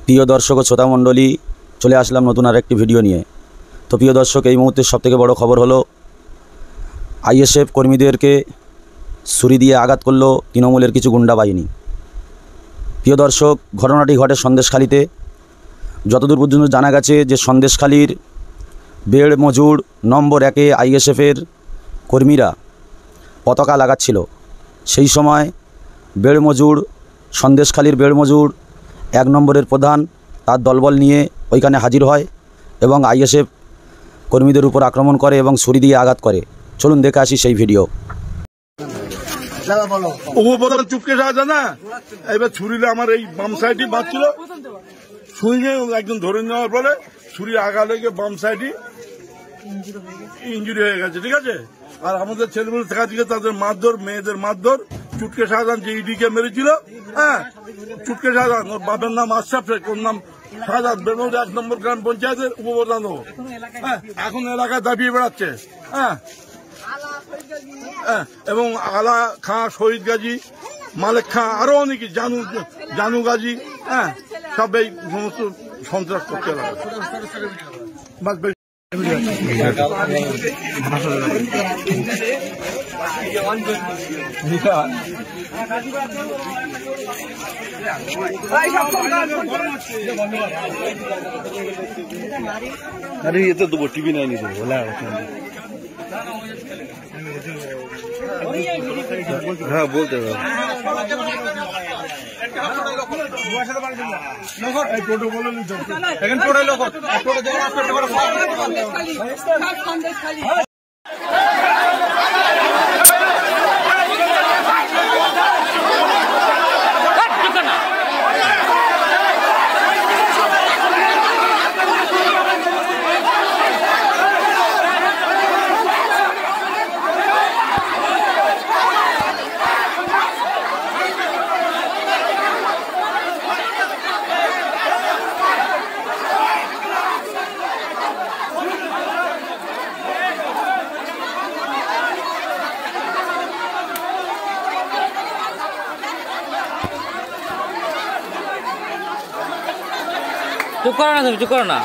প্রিয় দর্শক ও শ্রোতা মণ্ডলী, চলে আসলাম নতুন আরেকটি ভিডিও নিয়ে। তো প্রিয় দর্শক, এই মুহূর্তের সবথেকে বড় খবর হলো আইএসএফ কর্মীদেরকে ছুরি দিয়ে আঘাত করলো তৃণমূলের কিছু গুন্ডা বাহিনী। প্রিয় দর্শক, ঘটনাটি ঘটে সন্দেশখালীতে। যতদূর পর্যন্ত জানা গেছে যে সন্দেশখালীর বেড় মজুর নম্বর 1-এ আইএসএফের কর্মীরা পতাকা লাগাচ্ছিল। সেই সময় সন্দেশখালীর বেড় মজুর 1 নম্বরের প্রধান তার দলবল নিয়ে ওইখানে হাজির হয় এবং আইএসএফ কর্মীদের উপর আক্রমণ করে এবং ছুরি দিয়ে আঘাত করে। চলুন দেখে আসি সেই ভিডিও। উপপ্রধান চুপকে যাওয়া না, এবার ছুরিলে আমার এই বাম সাইডই বাঁচছিল, ছুরিকে একজন ধরে নেওয়ার পরে ছুরির আগা লেগে বাম সাইডই ইঞ্জুরি হয়ে গেছে। ঠিক আছে, আর আমাদের ছেলেমেয়ে থাকা থেকে তাদের মারধর, মেয়েদের মারধর। চুটকে শাহজাহান যে ইডিকে মেরেছিল, হ্যাঁ, চুটকে শাহজাহান, ওর বাপের নাম আশরাফ শেখ, ওর নাম শাহজাহান, বেনৌর 1 নম্বর গ্রাম পঞ্চায়েতের উপপ্রধান। ও হ্যাঁ, এখন এলাকায় দাবিয়ে বেড়াচ্ছে। হ্যাঁ, এবং আলা খাঁ, শহীদ গাজী, মালেক খাঁ, আরো অনেকে, জানু গাজী, হ্যাঁ, সব এই সমস্ত সন্ত্রাস করতে লাগে। अरे ये तो टीवी नहीं बोला। हाँ बोलते हो। চুপ করো না, তুমি চুপ করো না।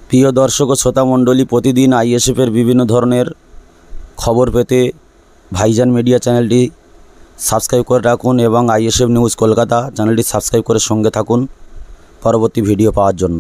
প্রিয় দর্শক ও শ্রোতা মণ্ডলী, প্রতিদিন আইএসএফের বিভিন্ন ধরনের খবর পেতে ভাইজান মিডিয়া চ্যানেলটি সাবস্ক্রাইব করে রাখুন এবং আইএসএফ নিউজ কলকাতা চ্যানেলটি সাবস্ক্রাইব করে সঙ্গে থাকুন পরবর্তী ভিডিও পাওয়ার জন্য।